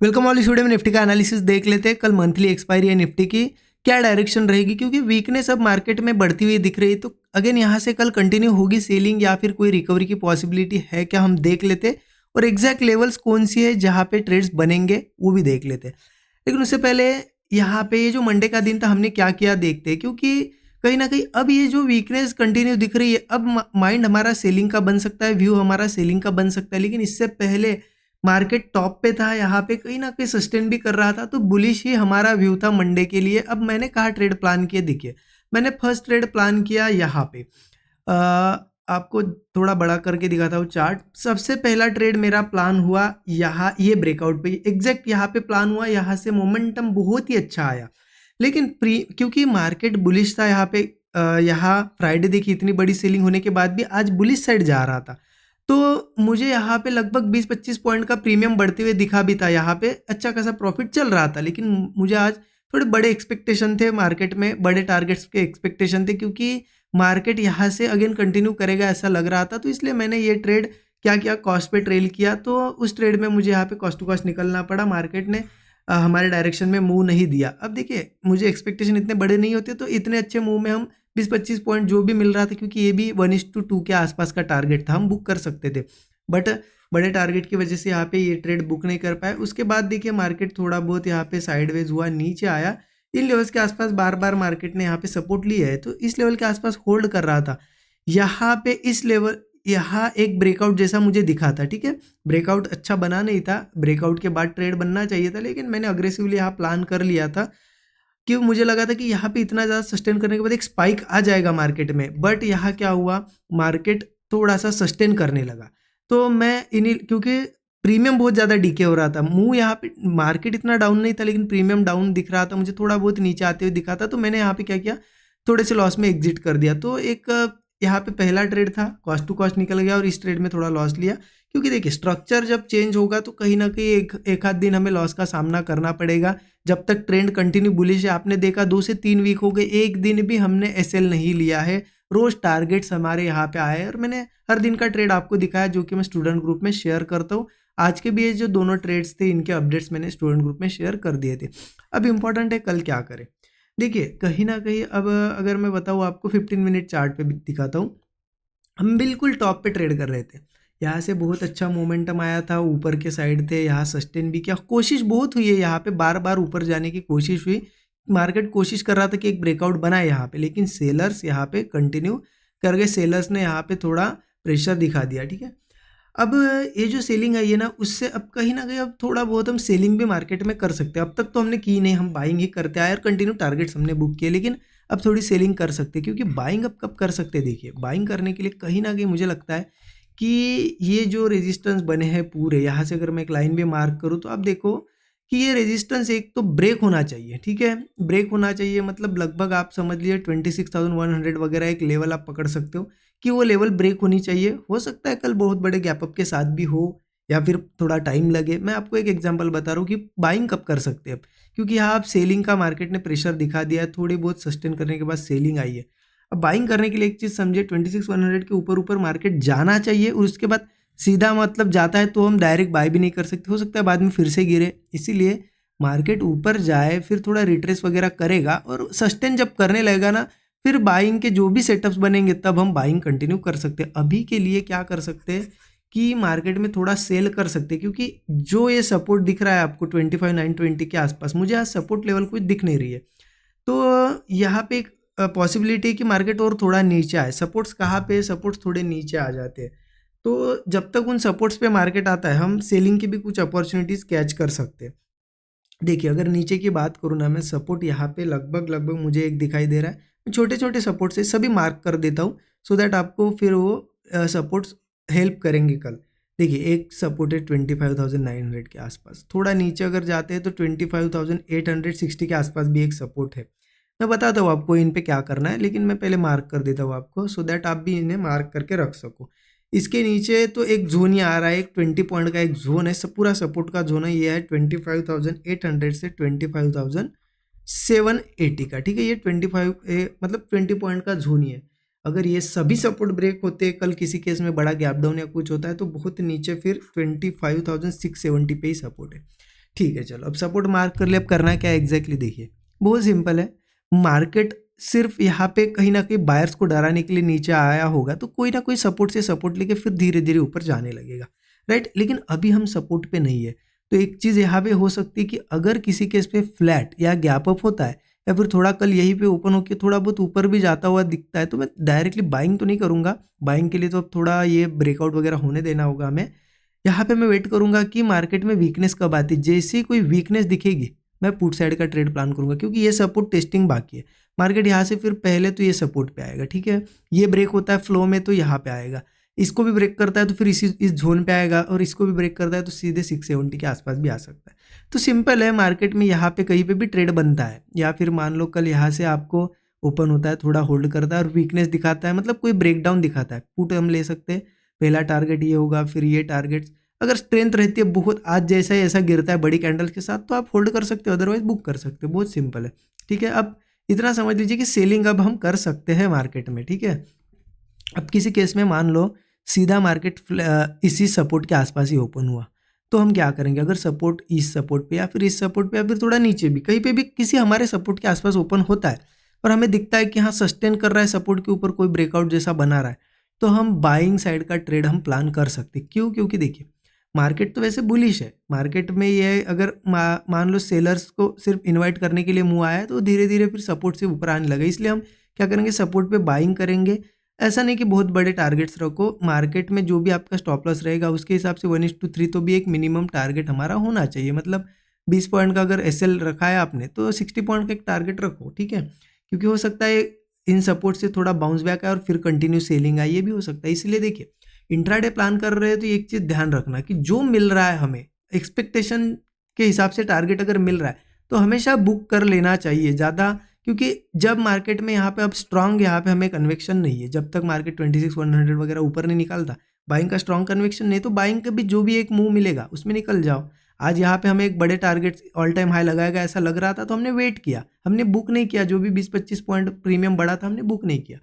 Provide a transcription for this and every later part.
Welcome all studio में Nifty का analysis देख लेते हैं। कल मंथली एक्सपायरी है निफ्टी की, क्या डायरेक्शन रहेगी, क्योंकि वीकनेस अब मार्केट में बढ़ती हुई दिख रही है। तो अगेन यहाँ से कल कंटिन्यू होगी सेलिंग या फिर कोई रिकवरी की पॉसिबिलिटी है क्या, हम देख लेते हैं। और एग्जैक्ट लेवल्स कौन सी है जहाँ पे ट्रेड्स बनेंगे वो भी देख लेते हैं। लेकिन उससे पहले यहाँ पे ये जो मंडे का दिन था हमने क्या किया देखते हैं, क्योंकि कहीं ना कहीं अब ये जो वीकनेस कंटिन्यू दिख रही है, अब माइंड हमारा सेलिंग का बन सकता है, व्यू हमारा सेलिंग का बन सकता है। लेकिन इससे पहले मार्केट टॉप पे था, यहाँ पे कहीं ना कहीं सस्टेन भी कर रहा था, तो बुलिश ही हमारा व्यू था मंडे के लिए। अब मैंने कहा ट्रेड प्लान किया, देखिए मैंने फर्स्ट ट्रेड प्लान किया यहाँ पे। आपको थोड़ा बड़ा करके दिखाता हूँ चार्ट। सबसे पहला ट्रेड मेरा प्लान हुआ यहाँ, ये ब्रेकआउट पे एग्जैक्ट यहाँ पे प्लान हुआ। यहाँ से मोमेंटम बहुत ही अच्छा आया, लेकिन क्योंकि मार्केट बुलिश था यहाँ पे, यहाँ फ्राइडे देखिए इतनी बड़ी सेलिंग होने के बाद भी आज बुलिश साइड जा रहा था, तो मुझे यहाँ पे लगभग 20-25 पॉइंट का प्रीमियम बढ़ते हुए दिखा भी था। यहाँ पे अच्छा खासा प्रॉफिट चल रहा था, लेकिन मुझे आज थोड़े बड़े एक्सपेक्टेशन थे मार्केट में, बड़े टारगेट्स के एक्सपेक्टेशन थे, क्योंकि मार्केट यहाँ से अगेन कंटिन्यू करेगा ऐसा लग रहा था। तो इसलिए मैंने ये ट्रेड क्या किया, कॉस्ट पे ट्रेल किया। तो उस ट्रेड में मुझे यहाँ पे कॉस्ट टू कॉस्ट निकलना पड़ा। मार्केट ने हमारे डायरेक्शन में मूव नहीं दिया। अब देखिए मुझे एक्सपेक्टेशन इतने बड़े नहीं होते, तो इतने अच्छे मूव में हम 20-25 पॉइंट जो भी मिल रहा था, क्योंकि ये भी 1:2 के आसपास का टारगेट था, हम बुक कर सकते थे। बट बड़े टारगेट की वजह से यहाँ पे ये ट्रेड बुक नहीं कर पाए। उसके बाद देखिए मार्केट थोड़ा बहुत यहाँ पे साइडवेज हुआ, नीचे आया। इन लेवल्स के आसपास बार बार मार्केट ने यहाँ पे सपोर्ट लिया है, तो इस लेवल के आसपास होल्ड कर रहा था। यहाँ पे इस लेवल, यहाँ एक ब्रेकआउट जैसा मुझे दिखा था, ठीक है। ब्रेकआउट अच्छा बना नहीं था, ब्रेकआउट के बाद ट्रेड बनना चाहिए था, लेकिन मैंने अग्रेसिवली यहाँ प्लान कर लिया था, कि मुझे लगा था कि यहाँ पे इतना ज़्यादा सस्टेन करने के बाद एक स्पाइक आ जाएगा मार्केट में। बट यहाँ क्या हुआ, मार्केट थोड़ा सा सस्टेन करने लगा। तो मैं इन्हीं, क्योंकि प्रीमियम बहुत ज़्यादा डीके हो रहा था, मुंह यहाँ पे मार्केट इतना डाउन नहीं था, लेकिन प्रीमियम डाउन दिख रहा था, मुझे थोड़ा बहुत नीचे आते हुए दिखा था। तो मैंने यहाँ पे क्या किया, थोड़े से लॉस में एग्जिट कर दिया। तो एक यहाँ पे पहला ट्रेड था, कॉस्ट टू कॉस्ट निकल गया, और इस ट्रेड में थोड़ा लॉस लिया। क्योंकि देखिए स्ट्रक्चर जब चेंज होगा तो कहीं ना कहीं एक आध दिन हमें लॉस का सामना करना पड़ेगा। जब तक ट्रेंड कंटिन्यू बुलिश है, आपने देखा 2 से 3 वीक हो गए, एक दिन भी हमने एसएल नहीं लिया है, रोज टारगेट्स हमारे यहाँ पे आए। और मैंने हर दिन का ट्रेड आपको दिखाया, जो कि मैं स्टूडेंट ग्रुप में शेयर करता हूँ। आज के भी ये जो दोनों ट्रेड्स थे, इनके अपडेट्स मैंने स्टूडेंट ग्रुप में शेयर कर दिए थे। अब इंपॉर्टेंट है कल क्या करें। देखिए कहीं ना कहीं अब अगर मैं बताऊँ आपको, 15 मिनट चार्ट पे भी दिखाता हूँ, हम बिल्कुल टॉप पे ट्रेड कर रहे थे। यहाँ से बहुत अच्छा मोमेंटम आया था, ऊपर के साइड थे, यहाँ सस्टेन भी किया, कोशिश बहुत हुई है यहाँ पे, बार बार ऊपर जाने की कोशिश हुई। मार्केट कोशिश कर रहा था कि एक ब्रेकआउट बनाए यहाँ पे, लेकिन सेलर्स यहाँ पे कंटिन्यू कर गए। सेलर्स ने यहाँ पे थोड़ा प्रेशर दिखा दिया, ठीक है। अब ये जो सेलिंग आई है ना, उससे अब कहीं ना कहीं अब थोड़ा बहुत हम सेलिंग भी मार्केट में कर सकते हैं। अब तक तो हमने की नहीं, हम बाइंग ही करते आए और कंटिन्यू टारगेट्स हमने बुक किए, लेकिन अब थोड़ी सेलिंग कर सकते हैं। क्योंकि बाइंग अब कब कर सकते हैं, देखिए बाइंग करने के लिए कहीं ना कहीं मुझे लगता है कि ये जो रेजिस्टेंस बने हैं पूरे, यहाँ से अगर मैं एक लाइन भी मार्क करूँ, तो आप देखो कि ये रेजिस्टेंस एक तो ब्रेक होना चाहिए, ठीक है। ब्रेक होना चाहिए मतलब लगभग आप समझ लीजिए 26,100 वगैरह एक लेवल आप पकड़ सकते हो, कि वो लेवल ब्रेक होनी चाहिए। हो सकता है कल बहुत बड़े गैप अप के साथ भी हो, या फिर थोड़ा टाइम लगे। मैं आपको एक एग्जांपल बता रहा हूँ कि बाइंग कब कर सकते हैं अब, क्योंकि यहाँ आप सेलिंग का मार्केट ने प्रेशर दिखा दिया है, थोड़ी बहुत सस्टेन करने के बाद सेलिंग आई है। अब बाइंग करने के लिए एक चीज़ समझिए, 26,100 के ऊपर ऊपर मार्केट जाना चाहिए, और उसके बाद सीधा मतलब जाता है तो हम डायरेक्ट बाय भी नहीं कर सकते, हो सकता है बाद में फिर से गिरे। इसीलिए मार्केट ऊपर जाए, फिर थोड़ा रिट्रेस वगैरह करेगा, और सस्टेन जब करने लगेगा ना, फिर बाइंग के जो भी सेटअप्स बनेंगे तब हम बाइंग कंटिन्यू कर सकते हैं। अभी के लिए क्या कर सकते हैं कि मार्केट में थोड़ा सेल कर सकते हैं, क्योंकि जो ये सपोर्ट दिख रहा है आपको 25,920 के आसपास, मुझे आज सपोर्ट लेवल कुछ दिख नहीं रही है। तो यहाँ पे एक पॉसिबिलिटी है कि मार्केट और थोड़ा नीचे आए। सपोर्ट्स कहाँ पे, सपोर्ट्स थोड़े नीचे आ जाते हैं, तो जब तक उन सपोर्ट्स पे मार्केट आता है, हम सेलिंग की भी कुछ अपॉर्चुनिटीज़ कैच कर सकते हैं। देखिए अगर नीचे की बात करूँ ना, मैं सपोर्ट यहाँ पे लगभग मुझे एक दिखाई दे रहा है। छोटे छोटे सपोर्ट से सभी मार्क कर देता हूँ, सो दैट आपको फिर वो सपोर्ट्स हेल्प करेंगे कल। देखिए एक सपोर्ट है 25,900 के आसपास, थोड़ा नीचे अगर जाते हैं तो 25,860 के आसपास भी एक सपोर्ट है। मैं बताता हूँ आपको इन पे क्या करना है, लेकिन मैं पहले मार्क कर देता हूँ आपको, सो दैट आप भी इन्हें मार्क करके रख सको। इसके नीचे तो एक जोन ही आ रहा है, एक 20 पॉइंट का एक जोन है, सब पूरा सपोर्ट का जोन है। ये है 25,800 से 25,780 का, ठीक है। ये 25 मतलब 20 पॉइंट का जोन ही है। अगर ये सभी सपोर्ट ब्रेक होते हैं, कल किसी केस में बड़ा गैप डाउन या कुछ होता है, तो बहुत नीचे फिर 25,670 पे ही सपोर्ट है। ठीक है, चलो अब सपोर्ट मार्क कर लिया। अब करना क्या है एग्जैक्टली देखिए, बहुत सिंपल है। मार्केट सिर्फ यहाँ पे कहीं ना कहीं बायर्स को डराने के लिए नीचे आया होगा, तो कोई ना कोई सपोर्ट से सपोर्ट लेके फिर धीरे धीरे ऊपर जाने लगेगा, राइट। लेकिन अभी हम सपोर्ट पे नहीं है, तो एक चीज़ यहाँ पे हो सकती है कि अगर किसी केस पे फ्लैट या गैप अप होता है या फिर थोड़ा कल यहीं पे ओपन होकर थोड़ा बहुत ऊपर भी जाता हुआ दिखता है, तो मैं डायरेक्टली बाइंग तो नहीं करूँगा। बाइंग के लिए तो अब थोड़ा ये ब्रेकआउट वगैरह होने देना होगा हमें। यहाँ पे मैं वेट करूंगा कि मार्केट में वीकनेस कब आती है। जैसे ही कोई वीकनेस दिखेगी मैं पुट साइड का ट्रेड प्लान करूंगा, क्योंकि ये सपोर्ट टेस्टिंग बाकी है। मार्केट यहाँ से फिर पहले तो ये सपोर्ट पे आएगा, ठीक है। ये ब्रेक होता है फ्लो में तो यहाँ पे आएगा, इसको भी ब्रेक करता है तो फिर इस जोन पे आएगा, और इसको भी ब्रेक करता है तो सीधे 670 के आसपास भी आ सकता है। तो सिंपल है, मार्केट में यहाँ पे कहीं पे भी ट्रेड बनता है, या फिर मान लो कल यहाँ से आपको ओपन होता है, थोड़ा होल्ड करता है और वीकनेस दिखाता है, मतलब कोई ब्रेकडाउन दिखाता है, पुट हम ले सकते हैं। पहला टारगेट ये होगा, फिर ये टारगेट। अगर स्ट्रेंथ रहती है बहुत, आज जैसा ही ऐसा गिरता है बड़ी कैंडल्स के साथ, तो आप होल्ड कर सकते हो, अदरवाइज बुक कर सकते हो। बहुत सिंपल है, ठीक है। अब इतना समझ लीजिए कि सेलिंग अब हम कर सकते हैं मार्केट में, ठीक है। अब किसी केस में मान लो सीधा मार्केट इसी सपोर्ट के आसपास ही ओपन हुआ, तो हम क्या करेंगे। अगर सपोर्ट इस सपोर्ट पे या फिर इस सपोर्ट पे या फिर थोड़ा नीचे भी कहीं पे भी किसी हमारे सपोर्ट के आसपास ओपन होता है और हमें दिखता है कि हाँ सस्टेन कर रहा है सपोर्ट के ऊपर, कोई ब्रेकआउट जैसा बना रहा है, तो हम बाइंग साइड का ट्रेड हम प्लान कर सकते हैं। क्यों? क्योंकि देखिए मार्केट तो वैसे बुलिश है। मार्केट में ये अगर मान लो सेलर्स को सिर्फ इनवाइट करने के लिए मुंह आया है, तो धीरे धीरे फिर सपोर्ट से ऊपर आने लगे। इसलिए हम क्या करेंगे, सपोर्ट पे बाइंग करेंगे। ऐसा नहीं कि बहुत बड़े टारगेट्स रखो, मार्केट में जो भी आपका स्टॉप लॉस रहेगा उसके हिसाब से 1:3 तो भी एक मिनिमम टारगेट हमारा होना चाहिए। मतलब 20 पॉइंट का अगर एसएल रखा है आपने, तो 60 पॉइंट का एक टारगेट रखो, ठीक है। क्योंकि हो सकता है इन सपोर्ट से थोड़ा बाउंस बैक आए और फिर कंटिन्यू सेलिंग आए, ये भी हो सकता है। इसलिए देखिए इंट्राडे प्लान कर रहे हैं तो एक चीज़ ध्यान रखना कि जो मिल रहा है हमें एक्सपेक्टेशन के हिसाब से टारगेट अगर मिल रहा है तो हमेशा बुक कर लेना चाहिए ज़्यादा। क्योंकि जब मार्केट में यहाँ पे अब स्ट्रांग, यहाँ पे हमें कन्वेक्शन नहीं है, जब तक मार्केट 26,100 वगैरह ऊपर नहीं निकालता, बाइंग का स्ट्रांग कन्वेक्शन नहीं, तो बाइंग का भी जो भी एक मूव मिलेगा उसमें निकल जाओ। आज यहाँ पे हमें एक बड़े टारगेट ऑल टाइम हाई लगाएगा ऐसा लग रहा था, तो हमने वेट किया, हमने बुक नहीं किया। जो भी 20-25 पॉइंट प्रीमियम बढ़ा था हमने बुक नहीं किया,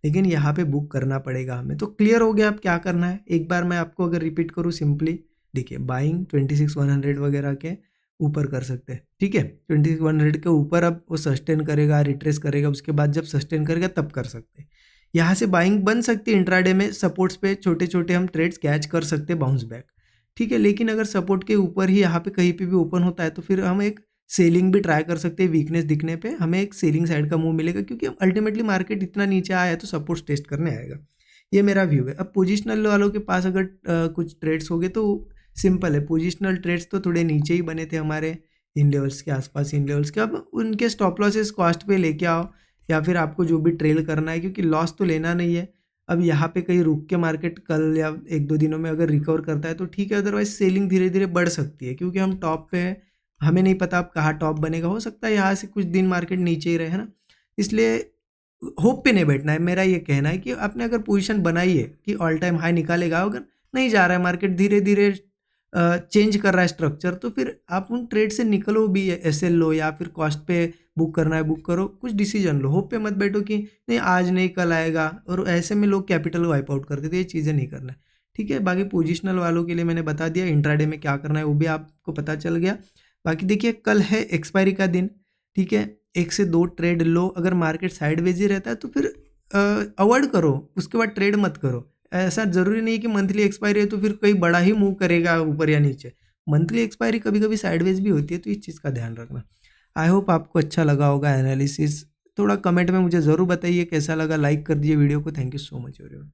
लेकिन यहाँ पे बुक करना पड़ेगा हमें। तो क्लियर हो गया अब क्या करना है। एक बार मैं आपको अगर रिपीट करूँ सिंपली, देखिए बाइंग 26,100 वगैरह के ऊपर कर सकते हैं, ठीक है। 26,100 के ऊपर अब वो सस्टेन करेगा, रिट्रेस करेगा, उसके बाद जब सस्टेन करेगा तब कर सकते हैं। यहाँ से बाइंग बन सकती है इंट्राडे में, सपोर्ट्स पे छोटे छोटे हम ट्रेड्स कैच कर सकते हैं, बाउंस बैक, ठीक है। लेकिन अगर सपोर्ट के ऊपर ही यहाँ पे कहीं पे भी ओपन होता है तो फिर हम एक सेलिंग भी ट्राई कर सकते हैं। वीकनेस दिखने पे हमें एक सेलिंग साइड का मूव मिलेगा, क्योंकि अल्टीमेटली मार्केट इतना नीचे आया है तो सपोर्ट टेस्ट करने आएगा। ये मेरा व्यू है। अब पोजिशनल वालों के पास अगर कुछ ट्रेड्स हो गए तो सिंपल है, पोजिशनल ट्रेड्स तो थोड़े नीचे ही बने थे हमारे, इन लेवल्स के आसपास, इन लेवल्स के। अब उनके स्टॉप लॉसेस कॉस्ट पे लेके आओ, या फिर आपको जो भी ट्रेल करना है, क्योंकि लॉस तो लेना नहीं है। अब यहाँ पे कहीं रुक के मार्केट कल या 1-2 दिनों में अगर रिकवर करता है तो ठीक है, अदरवाइज सेलिंग धीरे धीरे बढ़ सकती है, क्योंकि हम टॉप पे हैं, हमें नहीं पता अब कहाँ टॉप बनेगा। हो सकता है यहाँ से कुछ दिन मार्केट नीचे ही रहे, है ना। इसलिए होप पे नहीं बैठना है। मेरा ये कहना है कि आपने अगर पोजीशन बनाई है कि ऑल टाइम हाई निकालेगा, अगर नहीं जा रहा है मार्केट, धीरे धीरे चेंज कर रहा है स्ट्रक्चर, तो फिर आप उन ट्रेड से निकलो भी, एसएल लो या फिर कॉस्ट पे बुक करना है बुक करो, कुछ डिसीजन लो। होप पे मत बैठो कि नहीं आज नहीं कल आएगा, और ऐसे में लोग कैपिटल वाइप आउट कर देते, ये चीज़ें नहीं करना है, ठीक है। बाकी पोजिशनल वालों के लिए मैंने बता दिया, इंट्राडे में क्या करना है वो भी आपको पता चल गया। बाकी देखिए कल है एक्सपायरी का दिन, ठीक है। 1 से 2 ट्रेड लो, अगर मार्केट साइडवेज ही रहता है तो फिर अवॉइड करो, उसके बाद ट्रेड मत करो। ऐसा ज़रूरी नहीं है कि मंथली एक्सपायरी है तो फिर कोई बड़ा ही मूव करेगा ऊपर या नीचे। मंथली एक्सपायरी कभी कभी साइडवेज भी होती है, तो इस चीज़ का ध्यान रखना। आई होप आपको अच्छा लगा होगा एनालिसिस। थोड़ा कमेंट में मुझे ज़रूर बताइए कैसा लगा, लाइक कर दीजिए वीडियो को। Thank you so much everyone.